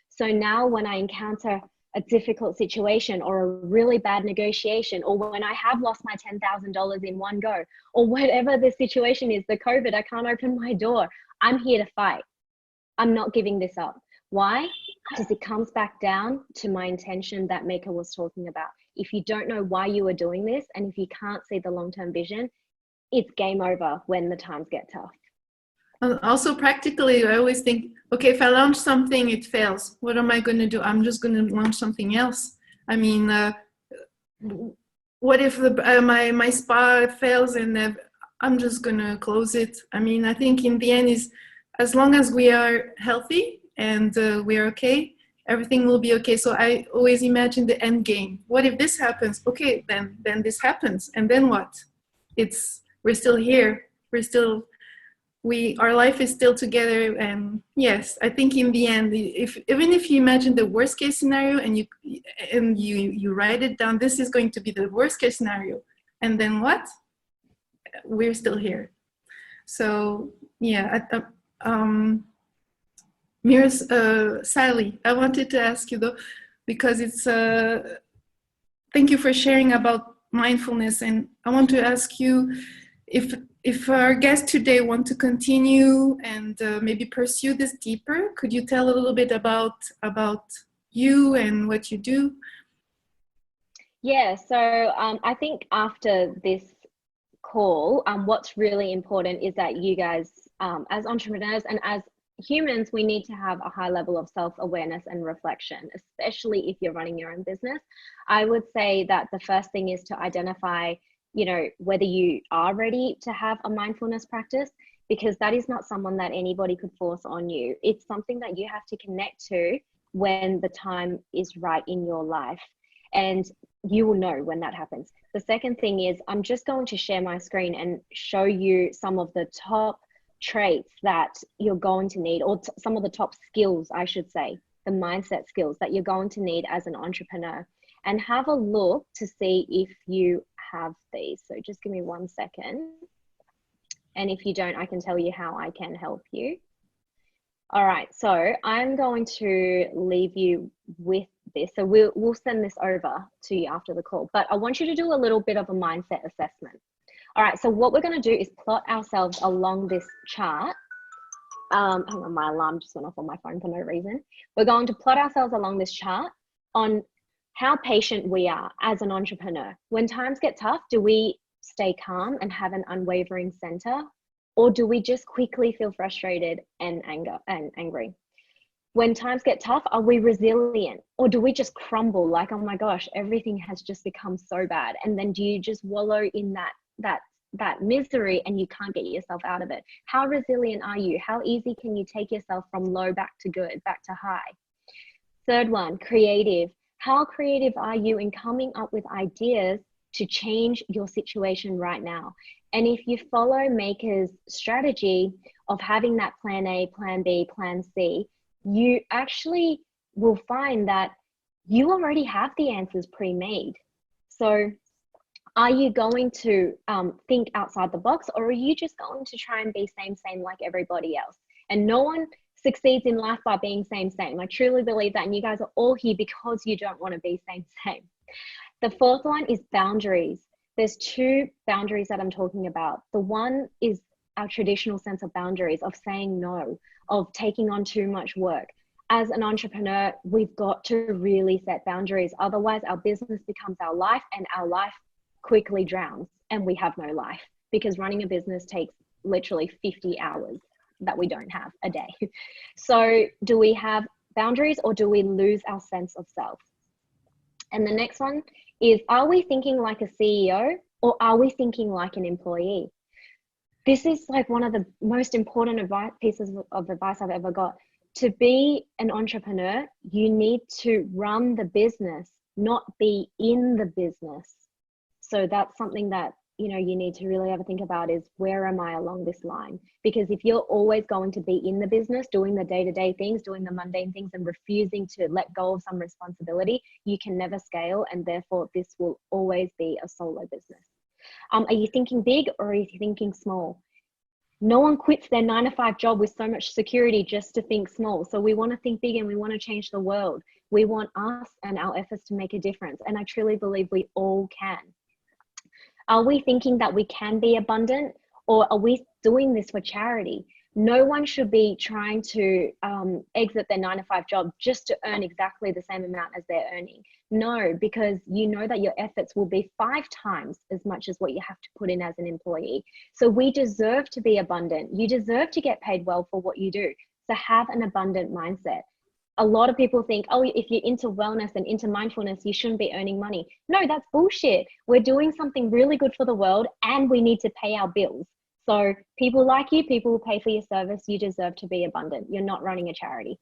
So now when I encounter a difficult situation or a really bad negotiation, or when I have lost my $10,000 in one go, or whatever the situation is, the COVID, I can't open my door, I'm here to fight. I'm not giving this up. Why? Because it comes back down to my intention that Maika was talking about. If you don't know why you are doing this, and if you can't see the long-term vision, it's game over when the times get tough. Also practically, I always think, okay, if I launch something, it fails. What am I going to do? I'm just going to launch something else. I mean, what if my spa fails and I'm just going to close it? I mean, I think in the end is, as long as we are healthy and we are okay, everything will be okay. So I always imagine the end game. What if this happens? Okay, then this happens. And then what? We're still here. Our life is still together. And yes, I think in the end, even if you imagine the worst case scenario and you write it down, this is going to be the worst case scenario. And then what? We're still here. So yeah, Sally, I wanted to ask you though, because thank you for sharing about mindfulness. And I want to ask you, if our guests today want to continue and maybe pursue this deeper, could you tell a little bit about you and what you do? Yeah, so I think after this call, what's really important is that you guys, as entrepreneurs and as humans, we need to have a high level of self-awareness and reflection, especially if you're running your own business. I would say that the first thing is to identify, whether you are ready to have a mindfulness practice, because that is not someone that anybody could force on you. It's something that you have to connect to when the time is right in your life. And you will know when that happens. The second thing is, I'm just going to share my screen and show you some of the top traits that you're going to need, or some of the top skills, I should say, the mindset skills that you're going to need as an entrepreneur, and have a look to see if you have these. So just give me 1 second. And if you don't, I can tell you how I can help you. All right, so I'm going to leave you with this. So we'll send this over to you after the call, but I want you to do a little bit of a mindset assessment. All right, so what we're going to do is plot ourselves along this chart. Hang on, my alarm just went off on my phone for no reason. We're going to plot ourselves along this chart on how patient we are as an entrepreneur. When times get tough, do we stay calm and have an unwavering center? Or do we just quickly feel frustrated and angry? When times get tough, are we resilient? Or do we just crumble like, oh my gosh, everything has just become so bad? And then do you just wallow in that misery and you can't get yourself out of it? How resilient are you? How easy can you take yourself from low back to good, back to high? Third one, creative. How creative are you in coming up with ideas to change your situation right now? And if you follow Maika's strategy of having that plan A, plan B, plan C, you actually will find that you already have the answers pre-made. So are you going to think outside the box, or are you just going to try and be same like everybody else? And no one succeeds in life by being same. I truly believe that. And you guys are all here because you don't want to be same. The fourth one is boundaries. There's two boundaries that I'm talking about. The one is our traditional sense of boundaries, of saying no, of taking on too much work. As an entrepreneur, we've got to really set boundaries. Otherwise, our business becomes our life, and our life quickly drowns and we have no life, because running a business takes literally 50 hours that we don't have a day. So do we have boundaries, or do we lose our sense of self? And the next one is, are we thinking like a CEO, or are we thinking like an employee? This is like one of the most important pieces of advice I've ever got. To be an entrepreneur, you need to run the business, not be in the business. So that's something that, you need to really have a think about, is where am I along this line? Because if you're always going to be in the business, doing the day-to-day things, doing the mundane things, and refusing to let go of some responsibility, you can never scale. And therefore, this will always be a solo business. Are you thinking big, or are you thinking small? No one quits their 9-to-5 job with so much security just to think small. So we want to think big, and we want to change the world. We want us and our efforts to make a difference. And I truly believe we all can. Are we thinking that we can be abundant, or are we doing this for charity? No one should be trying to exit their 9-to-5 job just to earn exactly the same amount as they're earning. No, because you know that your efforts will be 5 times as much as what you have to put in as an employee. So we deserve to be abundant. You deserve to get paid well for what you do. So have an abundant mindset. A lot of people think, oh, if you're into wellness and into mindfulness, you shouldn't be earning money. No, that's bullshit. We're doing something really good for the world, and we need to pay our bills. So people like you, people will pay for your service. You deserve to be abundant. You're not running a charity.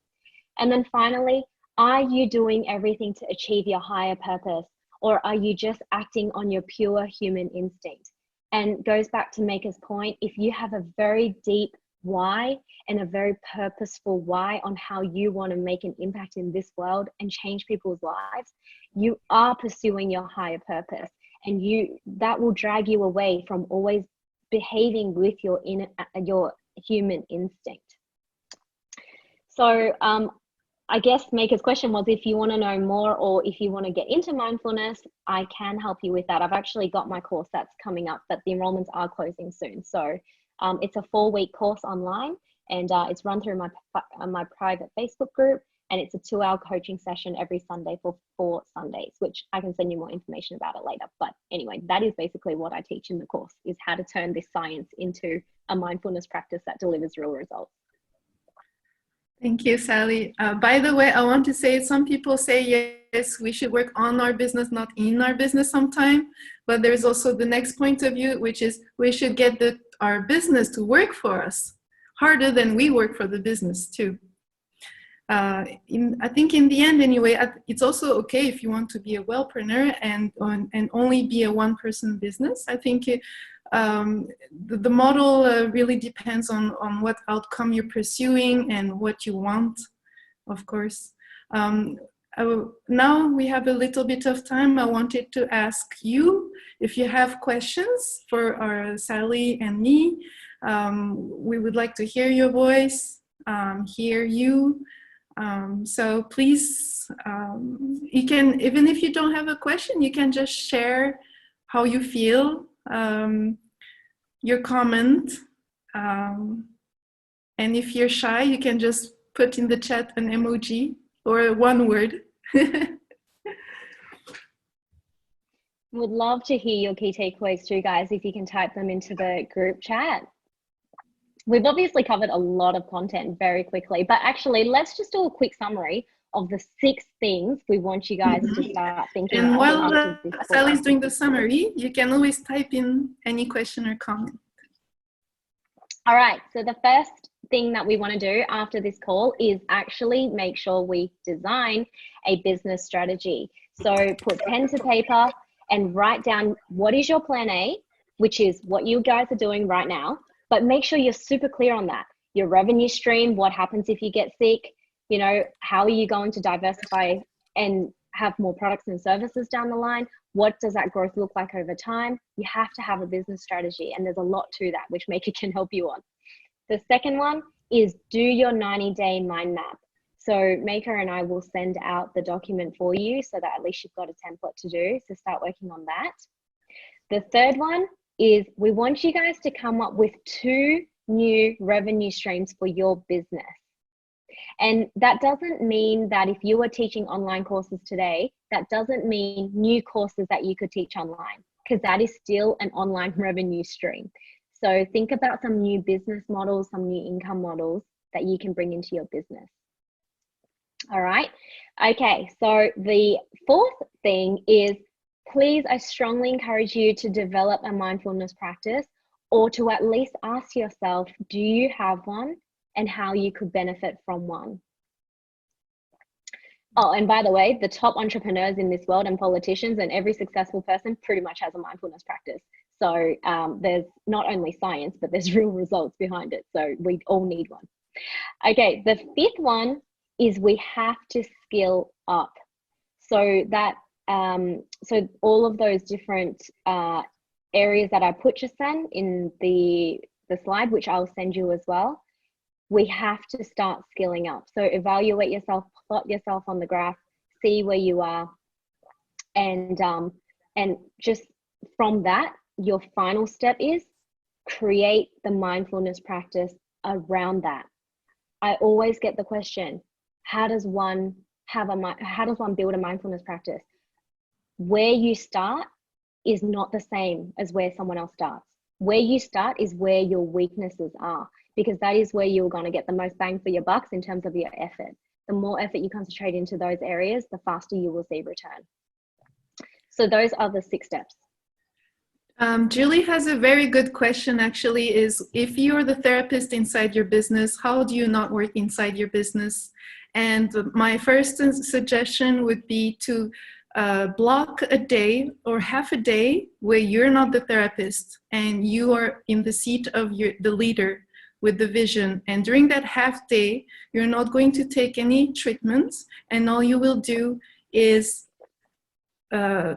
And then finally, are you doing everything to achieve your higher purpose, or are you just acting on your pure human instinct? And goes back to Maika's point, if you have a very deep why and a very purposeful why on how you want to make an impact in this world and change people's lives, you are pursuing your higher purpose, and that will drag you away from always behaving with your human instinct. So I guess Maker's question was if you want to know more or if you want to get into mindfulness, I can help you with that. I've actually got my course that's coming up, but the enrollments are closing soon. So it's a 4-week course online, and it's run through my private Facebook group, and it's a 2-hour coaching session every Sunday for 4 Sundays, which I can send you more information about it later. But anyway, that is basically what I teach in the course, is how to turn this science into a mindfulness practice that delivers real results. Thank you, Sally. By the way, I want to say some people say, yes, we should work on our business, not in our business sometime. But there's also the next point of view, which is we should get our business to work for us harder than we work for the business too. I think in the end, anyway, it's also okay if you want to be a wellpreneur and only be a one-person business. I think the model really depends on what outcome you're pursuing and what you want, of course. Now we have a little bit of time. I wanted to ask you if you have questions for Sally and me. We would like to hear your voice, hear you. So please, you can, even if you don't have a question, you can just share how you feel, your comment. And if you're shy, you can just put in the chat an emoji or one word. Would love to hear your key takeaways too, guys, if you can type them into the group chat. We've obviously covered a lot of content very quickly, but actually let's just do a quick summary of the 6 things we want you guys to start thinking and about. while Sally's doing the summary, you can always type in any question or comment. All right, so the first thing that we want to do after this call is actually make sure we design a business strategy. So put pen to paper and write down what is your plan A, which is what you guys are doing right now, but make sure you're super clear on that. Your revenue stream, what happens if you get sick, you know, how are you going to diversify and have more products and services down the line? What does that growth look like over time? You have to have a business strategy, and there's a lot to that, which Maika can help you on. The second one is do your 90-day mind map. So Maika and I will send out the document for you so that at least you've got a template to do, so start working on that. The third one is we want you guys to come up with 2 new revenue streams for your business. And that doesn't mean that if you are teaching online courses today, that doesn't mean new courses that you could teach online, because that is still an online revenue stream. So think about some new business models, some new income models that you can bring into your business. All right. Okay. So the 4th thing is, please, I strongly encourage you to develop a mindfulness practice, or to at least ask yourself, do you have one, and how you could benefit from one. Oh, and by the way, the top entrepreneurs in this world and politicians and every successful person pretty much has a mindfulness practice. So there's not only science, but there's real results behind it. So we all need one. Okay, the 5th one is we have to skill up. So that so all of those different areas that I put just then in the slide, which I'll send you as well, we have to start skilling up. So evaluate yourself, plot yourself on the graph, see where you are, and just from that, your final step is create the mindfulness practice around that. I always get the question, how does one build a mindfulness practice? Where you start is not the same as where someone else starts. Where you start is where your weaknesses are, because that is where you're going to get the most bang for your bucks in terms of your effort. The more effort you concentrate into those areas, the faster you will see return. So those are the 6 steps. Julie has a very good question, actually, is if you're the therapist inside your business, how do you not work inside your business? And my first suggestion would be to block a day or half a day where you're not the therapist and you are in the seat of the leader with the vision. And during that half day, you're not going to take any treatments, and all you will do is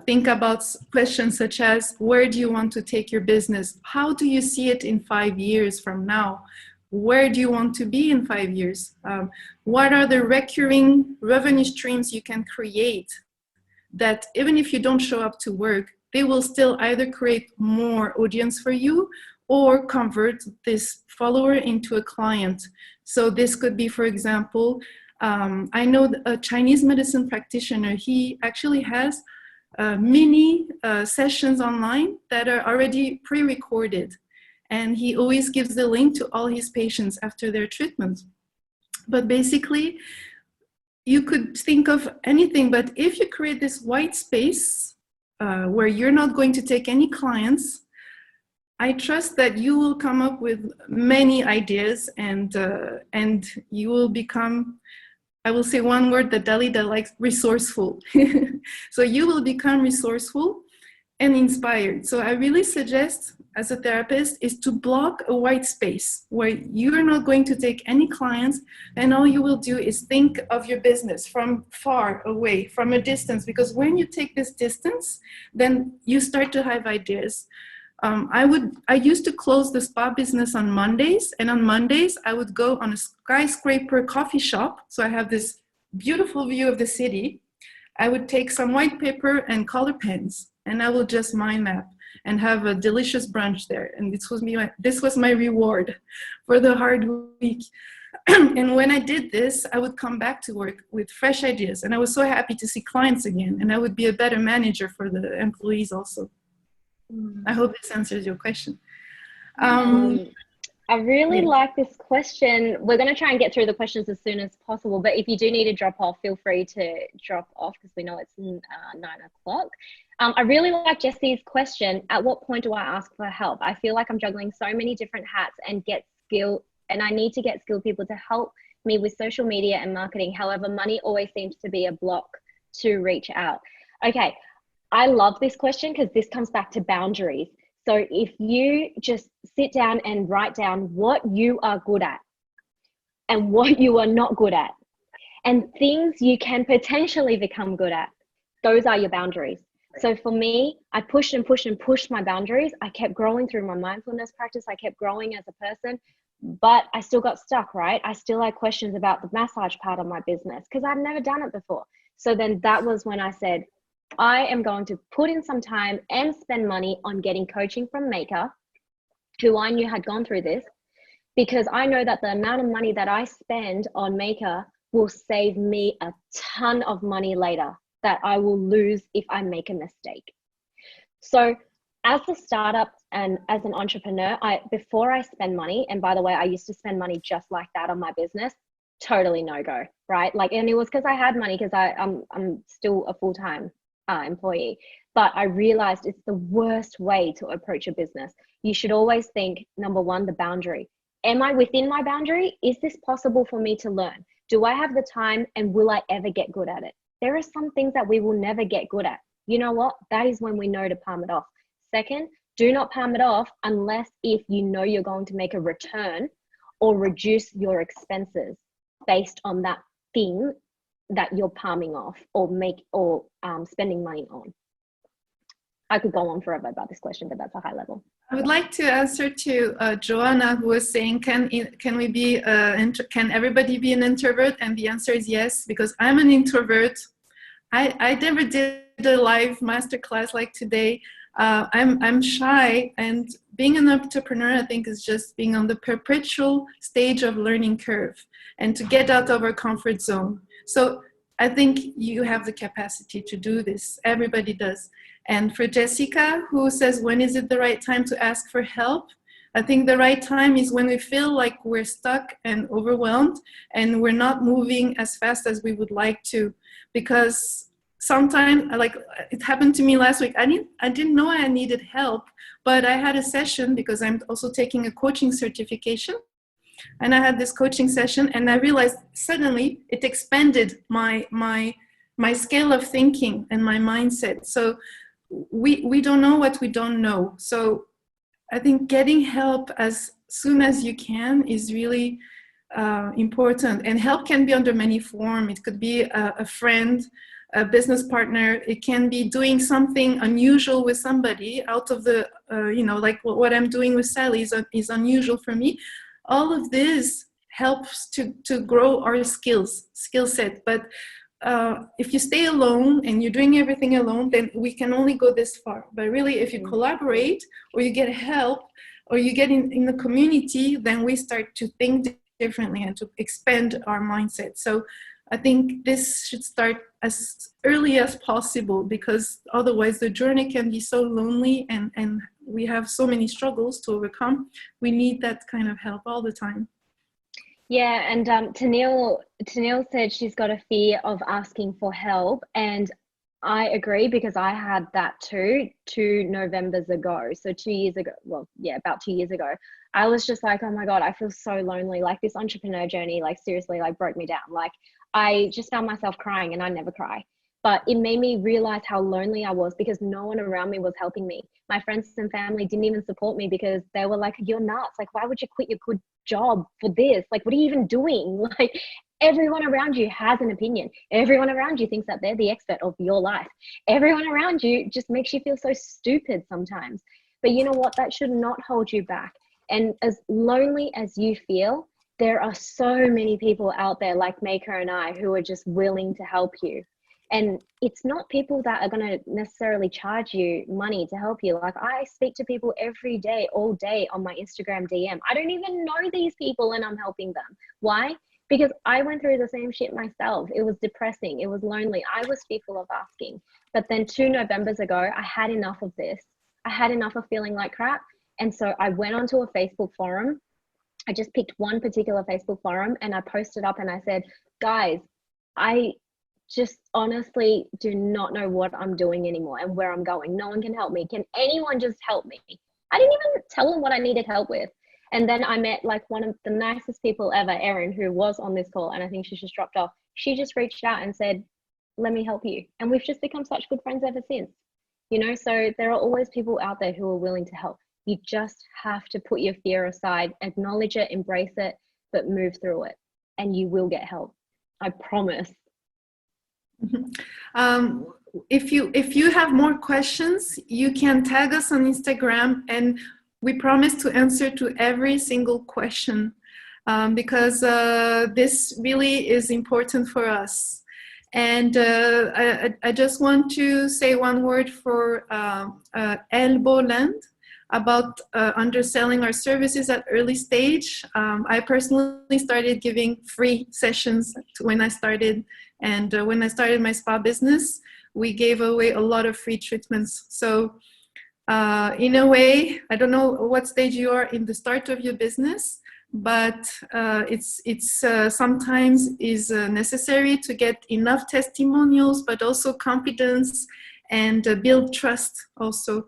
think about questions such as, where do you want to take your business? How do you see it in 5 years from now? where do you want to be in 5 years? What are the recurring revenue streams you can create that even if you don't show up to work, they will still either create more audience for you or convert this follower into a client. So this could be, for example, I know a Chinese medicine practitioner, he actually has mini sessions online that are already pre-recorded. And he always gives the link to all his patients after their treatment. But basically, you could think of anything, but if you create this white space where you're not going to take any clients, I trust that you will come up with many ideas, and you will become, I will say one word that Dalida likes, resourceful. So you will become resourceful and inspired. So I really suggest, as a therapist, is to block a white space where you're not going to take any clients, and all you will do is think of your business from far away, from a distance, because when you take this distance, then you start to have ideas. I used to close the spa business on Mondays, and on Mondays I would go on a skyscraper coffee shop. So I have this beautiful view of the city. I would take some white paper and color pens, and I will just mind map and have a delicious brunch there. And this was my reward for the hard week. And when I did this, I would come back to work with fresh ideas, and I was so happy to see clients again, and I would be a better manager for the employees also. I hope this answers your question. I really yeah. like this question. We're going to try and get through the questions as soon as possible, but if you do need to drop off, feel free to drop off because we know it's 9 o'clock. I really like Jessie's question. At what point do I ask for help? I feel like I'm juggling so many different hats and I need to get skilled people to help me with social media and marketing. However, money always seems to be a block to reach out. Okay. I love this question because this comes back to boundaries. So if you just sit down and write down what you are good at and what you are not good at and things you can potentially become good at, those are your boundaries. So for me, I pushed and pushed and pushed my boundaries. I kept growing through my mindfulness practice. I kept growing as a person, but I still got stuck, right? I still had questions about the massage part of my business because I'd never done it before. So then that was when I said, I am going to put in some time and spend money on getting coaching from Maika, who I knew had gone through this, because I know that the amount of money that I spend on Maika will save me a ton of money later that I will lose if I make a mistake. So as a startup and as an entrepreneur, before I spend money, and by the way, I used to spend money just like that on my business, totally no go, right? Like, and it was because I had money because I'm still a full-time employee, but I realized it's the worst way to approach a business. You should always think, number one, the boundary. Am I within my boundary? Is this possible for me to learn? Do I have the time, and will I ever get good at it? There are some things that we will never get good at. You know what? That is when we know to palm it off. Second, do not palm it off unless if you know you're going to make a return or reduce your expenses based on that thing that you're palming off or spending money on. I could go on forever about this question, but that's a high level. I would like to answer to Joanna, who was saying, can everybody be an introvert? And the answer is yes, because I'm an introvert. I never did a live masterclass like today. I'm shy, and being an entrepreneur, I think, is just being on the perpetual stage of learning curve and to get out of our comfort zone. So I think you have the capacity to do this. Everybody does. And for Jessica, who says, when is it the right time to ask for help? I think the right time is when we feel like we're stuck and overwhelmed and we're not moving as fast as we would like to. Because sometimes, like it happened to me last week, I didn't know I needed help, but I had a session because I'm also taking a coaching certification. And I had this coaching session, and I realized suddenly it expanded my scale of thinking and my mindset. So we don't know what we don't know. So I think getting help as soon as you can is really important. And help can be under many forms. It could be a friend, a business partner. It can be doing something unusual with somebody out of the, like what I'm doing with Sally is unusual for me. all of this helps to grow our skill set. But if you stay alone and you're doing everything alone, then we can only go this far. But really, if you collaborate, or you get help, or you get in the community, then we start to think differently and to expand our mindset. So I think this should start as early as possible, because otherwise the journey can be so lonely, and we have so many struggles to overcome. We need that kind of help all the time. Yeah, and Tennille said she's got a fear of asking for help, and I agree, because I had that too 2 Novembers ago. So 2 years ago, well, yeah, about 2 years ago, I was just like, oh my God, I feel so lonely. Like, this entrepreneur journey, like, seriously, like, broke me down. Like, I just found myself crying, and I never cry. But it made me realize how lonely I was, because no one around me was helping me. My friends and family didn't even support me, because they were like, you're nuts. Like, why would you quit your good job for this? Like, what are you even doing? Like, everyone around you has an opinion. Everyone around you thinks that they're the expert of your life. Everyone around you just makes you feel so stupid sometimes. But you know what? That should not hold you back. And as lonely as you feel, there are so many people out there like Maika and I who are just willing to help you. And it's not people that are going to necessarily charge you money to help you. Like, I speak to people every day, all day on my Instagram DM. I don't even know these people, and I'm helping them. Why? Because I went through the same shit myself. It was depressing. It was lonely. I was fearful of asking. But then 2 Novembers ago, I had enough of this. I had enough of feeling like crap. And so I went onto a Facebook forum. I just picked one particular Facebook forum, and I posted up and I said, guys, I just honestly do not know what I'm doing anymore and where I'm going. No one can help me. Can anyone just help me? I didn't even tell them what I needed help with. And then I met like one of the nicest people ever, Erin, who was on this call, and I think she just dropped off. She just reached out and said, let me help you. And we've just become such good friends ever since. You know, so there are always people out there who are willing to help. You just have to put your fear aside, acknowledge it, embrace it, but move through it, and you will get help. I promise. If you have more questions, you can tag us on Instagram, and we promise to answer to every single question, because this really is important for us. And I just want to say one word for Elboland about underselling our services at early stage. I personally started giving free sessions when I started, and when I started my spa business, we gave away a lot of free treatments. So in a way, I don't know what stage you are in the start of your business, but it's sometimes is necessary to get enough testimonials, but also confidence, and build trust also.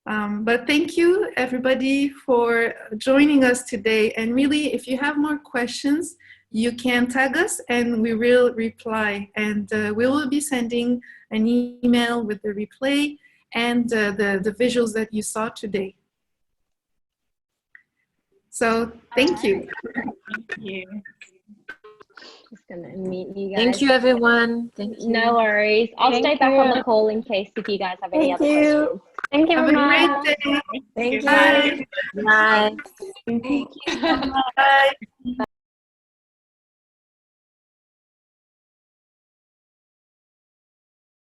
But thank you everybody for joining us today. And really, if you have more questions, you can tag us and we will reply. And we will be sending an email with the replay and the visuals that you saw today. So thank you. Thank you. Just gonna mute you guys. Thank you, everyone. Thank you. No worries. I'll stay back on the call in case if you guys have any other questions. Thank you. Have a great day. Thank you. Bye. Bye. Thank you. Bye.